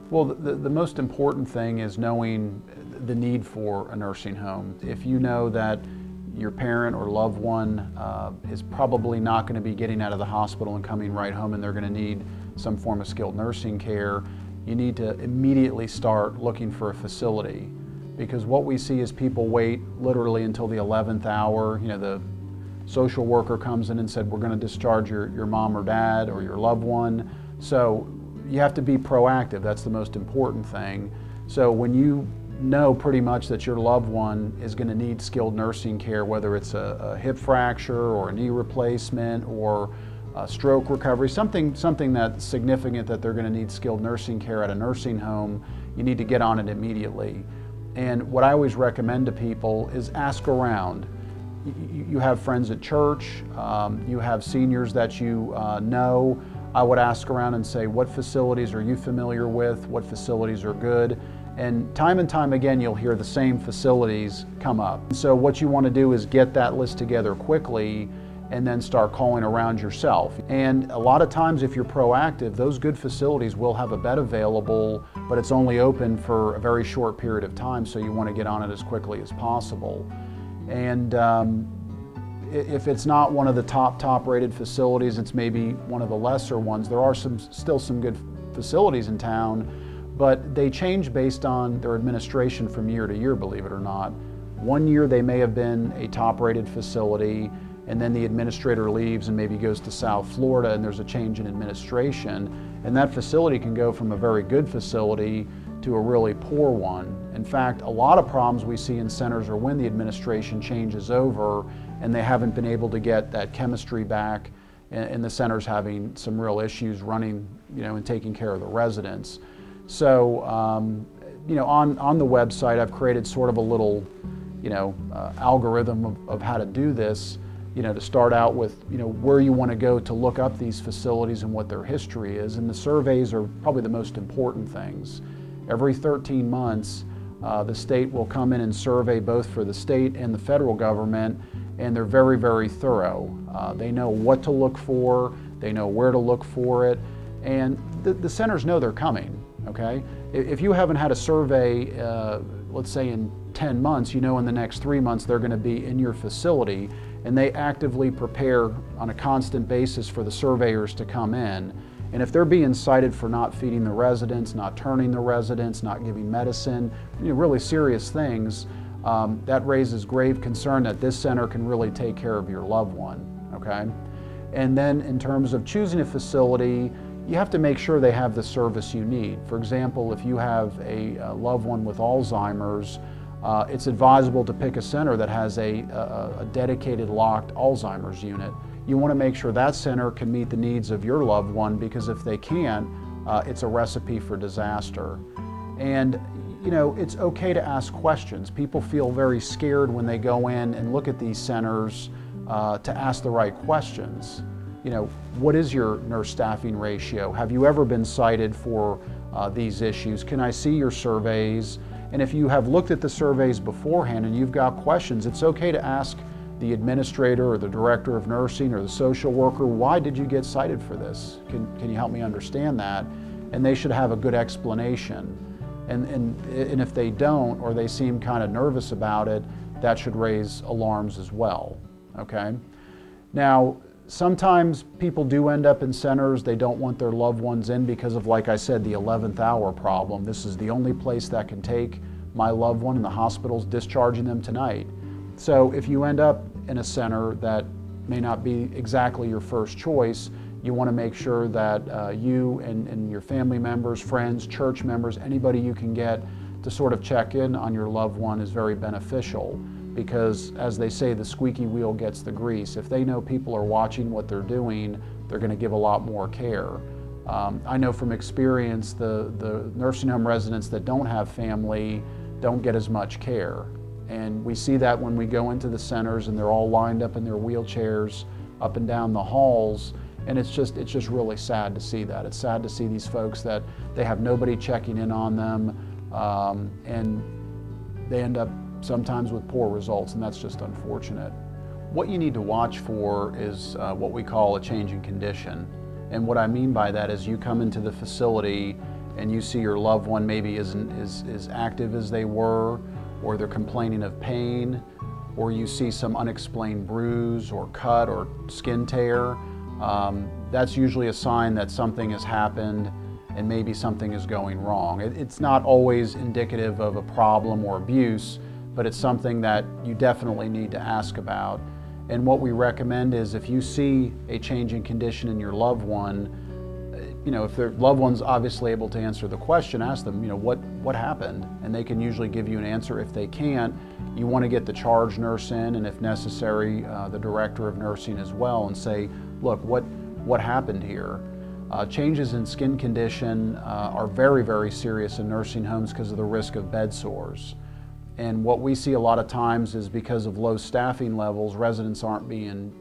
Well, the most important thing is knowing the need for a nursing home. If you know that your parent or loved one is probably not going to be getting out of the hospital and coming right home, and they're going to need some form of skilled nursing care, you need to immediately start looking for a facility. Because what we see is people wait literally until the 11th hour. You know, the social worker comes in and said, we're going to discharge your mom or dad or your loved one. So you have to be proactive. That's the most important thing. So when you know pretty much that your loved one is going to need skilled nursing care, whether it's a hip fracture or a knee replacement or a stroke recovery, something that's significant that they're going to need skilled nursing care at a nursing home, you need to get on it immediately. And what I always recommend to people is ask around. You have friends at church, you have seniors that you know. I would ask around and say, what facilities are you familiar with? What facilities are good? And time again, you'll hear the same facilities come up. So what you want to do is get that list together quickly and then start calling around yourself. And a lot of times, if you're proactive, those good facilities will have a bed available, but it's only open for a very short period of time, so you want to get on it as quickly as possible. And if it's not one of the top rated facilities, it's maybe one of the lesser ones. There are still some good facilities in town, but they change based on their administration from year to year, believe it or not. One year they may have been a top rated facility, and then the administrator leaves and maybe goes to South Florida and there's a change in administration, and that facility can go from a very good facility to a really poor one. In fact, a lot of problems we see in centers are when the administration changes over and they haven't been able to get that chemistry back, and the center's having some real issues running, and taking care of the residents. So, on the website, I've created sort of a little, algorithm of how to do this, to start out with, where you want to go to look up these facilities and what their history is. And the surveys are probably the most important things. Every 13 months, the state will come in and survey both for the state and the federal government, and they're very, very thorough. They know what to look for, they know where to look for it, and the centers know they're coming, okay? If you haven't had a survey, let's say in 10 months, in the next 3 months they're going to be in your facility, and they actively prepare on a constant basis for the surveyors to come in. And if they're being cited for not feeding the residents, not turning the residents, not giving medicine, really serious things, that raises grave concern that this center can really take care of your loved one, okay? And then in terms of choosing a facility, you have to make sure they have the service you need. For example, if you have a loved one with Alzheimer's, it's advisable to pick a center that has a dedicated locked Alzheimer's unit. You want to make sure that center can meet the needs of your loved one, because if they can't, it's a recipe for disaster. And it's okay to ask questions. People feel very scared when they go in and look at these centers to ask the right questions. What is your nurse staffing ratio? Have you ever been cited for these issues? Can I see your surveys? And if you have looked at the surveys beforehand and you've got questions, it's okay to ask the administrator or the director of nursing or the social worker, why did you get cited for this? Can you help me understand that? And they should have a good explanation. And if they don't, or they seem kind of nervous about it, that should raise alarms as well, okay? Now, sometimes people do end up in centers, they don't want their loved ones in because of, like I said, the 11th hour problem. This is the only place that can take my loved one, and the hospital's discharging them tonight. So if you end up in a center that may not be exactly your first choice, you want to make sure that you and your family members, friends, church members, anybody you can get to sort of check in on your loved one is very beneficial, because as they say, the squeaky wheel gets the grease. If they know people are watching what they're doing, they're going to give a lot more care. I know from experience the nursing home residents that don't have family don't get as much care. And we see that when we go into the centers and they're all lined up in their wheelchairs up and down the halls, and it's just really sad to see that. It's sad to see these folks that they have nobody checking in on them, and they end up sometimes with poor results, and that's just unfortunate. What you need to watch for is what we call a change in condition. And what I mean by that is you come into the facility and you see your loved one maybe isn't as active as they were, or they're complaining of pain, or you see some unexplained bruise or cut or skin tear, that's usually a sign that something has happened and maybe something is going wrong. It's not always indicative of a problem or abuse, but it's something that you definitely need to ask about. And what we recommend is if you see a change in condition in your loved one, if their loved one's obviously able to answer the question, ask them, what happened? And they can usually give you an answer. If they can't, you want to get the charge nurse in, and if necessary, the director of nursing as well, and say, look, what happened here? Changes in skin condition are very, very serious in nursing homes because of the risk of bed sores. And what we see a lot of times is because of low staffing levels, residents aren't being,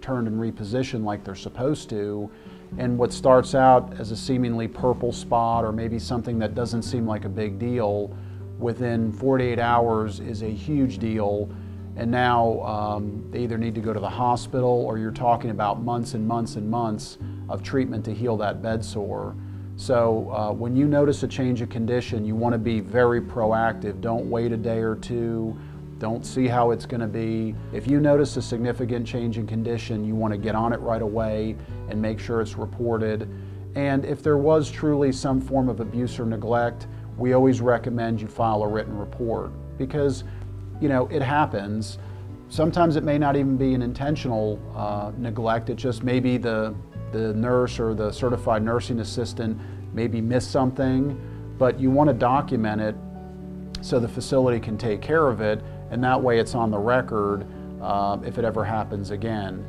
turned and repositioned like they're supposed to. And what starts out as a seemingly purple spot or maybe something that doesn't seem like a big deal, within 48 hours is a huge deal. And now they either need to go to the hospital, or you're talking about months and months and months of treatment to heal that bed sore. So when you notice a change of condition, you want to be very proactive. Don't wait a day or two. Don't see how it's going to be. If you notice a significant change in condition, you want to get on it right away and make sure it's reported. And if there was truly some form of abuse or neglect, we always recommend you file a written report, because it happens. Sometimes it may not even be an intentional neglect. It just may be the nurse or the certified nursing assistant maybe missed something, but you want to document it so the facility can take care of it, and that way it's on the record if it ever happens again.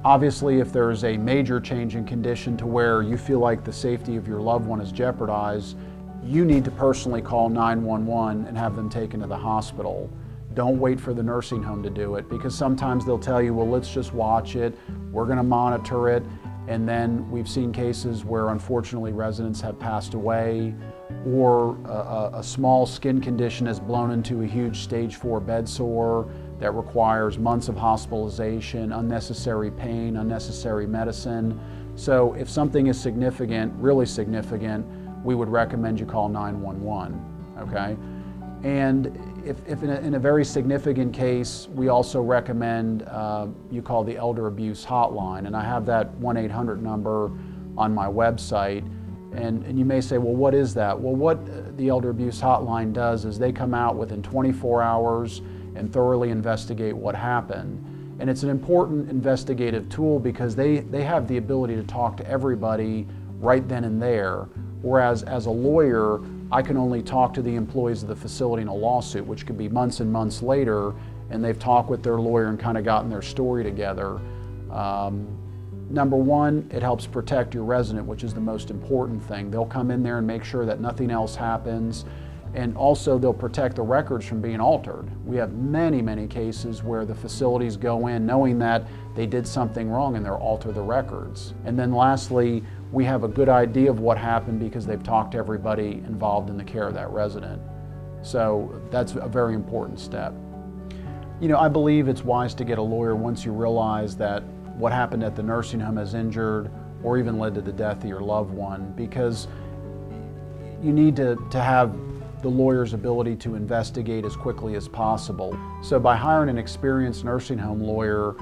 Obviously, if there's a major change in condition to where you feel like the safety of your loved one is jeopardized, you need to personally call 911 and have them taken to the hospital. Don't wait for the nursing home to do it, because sometimes they'll tell you, well, let's just watch it, we're going to monitor it, and then we've seen cases where unfortunately residents have passed away, or a small skin condition has blown into a huge stage 4 bed sore that requires months of hospitalization, unnecessary pain, unnecessary medicine. So if something is significant, really significant, we would recommend you call 911, okay? And if in a very significant case, we also recommend you call the Elder Abuse Hotline, and I have that 1-800 number on my website. And you may say, well, what is that? Well, what the Elder Abuse Hotline does is they come out within 24 hours and thoroughly investigate what happened. And it's an important investigative tool because they have the ability to talk to everybody right then and there. Whereas as a lawyer, I can only talk to the employees of the facility in a lawsuit, which could be months and months later, and they've talked with their lawyer and kind of gotten their story together. Number one, it helps protect your resident, which is the most important thing. They'll come in there and make sure that nothing else happens, and also they'll protect the records from being altered. We have many, many cases where the facilities go in knowing that they did something wrong and they'll alter the records. And then lastly, we have a good idea of what happened because they've talked to everybody involved in the care of that resident. So that's a very important step. I believe it's wise to get a lawyer once you realize that what happened at the nursing home has injured or even led to the death of your loved one, because you need to have the lawyer's ability to investigate as quickly as possible. So by hiring an experienced nursing home lawyer,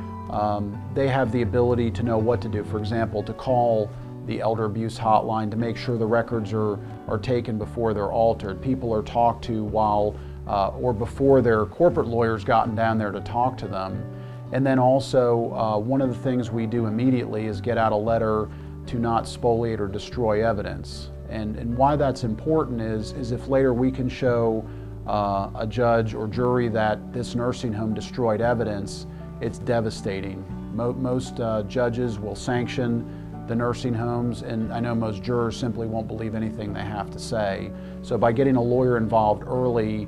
they have the ability to know what to do. For example, to call the Elder Abuse Hotline to make sure the records are taken before they're altered. People are talked to while or before their corporate lawyer's gotten down there to talk to them. And then also, one of the things we do immediately is get out a letter to not spoliate or destroy evidence. And why that's important is if later we can show a judge or jury that this nursing home destroyed evidence, it's devastating. Most judges will sanction the nursing homes, and I know most jurors simply won't believe anything they have to say. So by getting a lawyer involved early,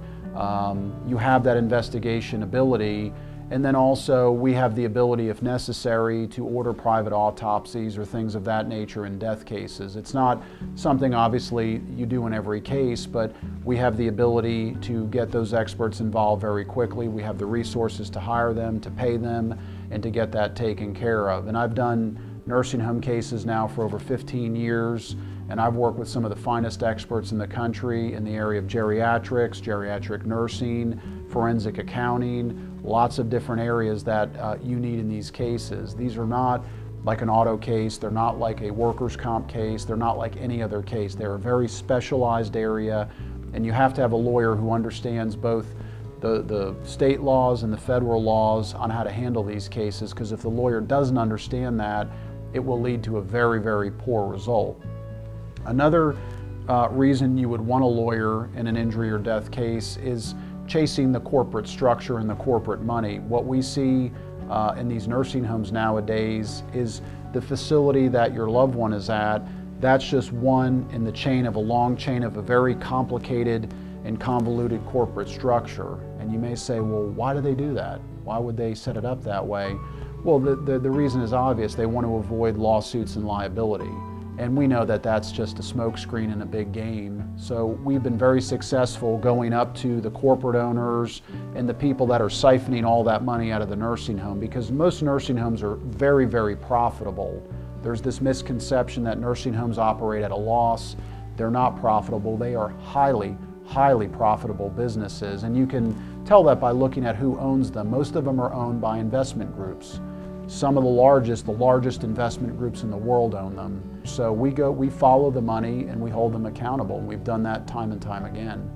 you have that investigation ability. And then also we have the ability, if necessary, to order private autopsies or things of that nature in death cases. It's not something obviously you do in every case, but we have the ability to get those experts involved very quickly. We have the resources to hire them, to pay them, and to get that taken care of. And I've done nursing home cases now for over 15 years, and I've worked with some of the finest experts in the country in the area of geriatrics, geriatric nursing, forensic accounting, lots of different areas that you need in these cases. These are not like an auto case, they're not like a workers' comp case, they're not like any other case. They're a very specialized area, and you have to have a lawyer who understands both the state laws and the federal laws on how to handle these cases, because if the lawyer doesn't understand that, it will lead to a very, very poor result. Another reason you would want a lawyer in an injury or death case is chasing the corporate structure and the corporate money. What we see in these nursing homes nowadays is the facility that your loved one is at, that's just one in the chain of a long chain of a very complicated and convoluted corporate structure. And you may say, well, why do they do that? Why would they set it up that way? Well, the reason is obvious. They want to avoid lawsuits and liability. And we know that that's just a smokescreen in a big game. So we've been very successful going up to the corporate owners and the people that are siphoning all that money out of the nursing home, because most nursing homes are very, very profitable. There's this misconception that nursing homes operate at a loss. They're not profitable. They are highly, highly profitable businesses. And you can tell that by looking at who owns them. Most of them are owned by investment groups. Some of the largest investment groups in the world own them. So we follow the money and we hold them accountable. We've done that time and time again.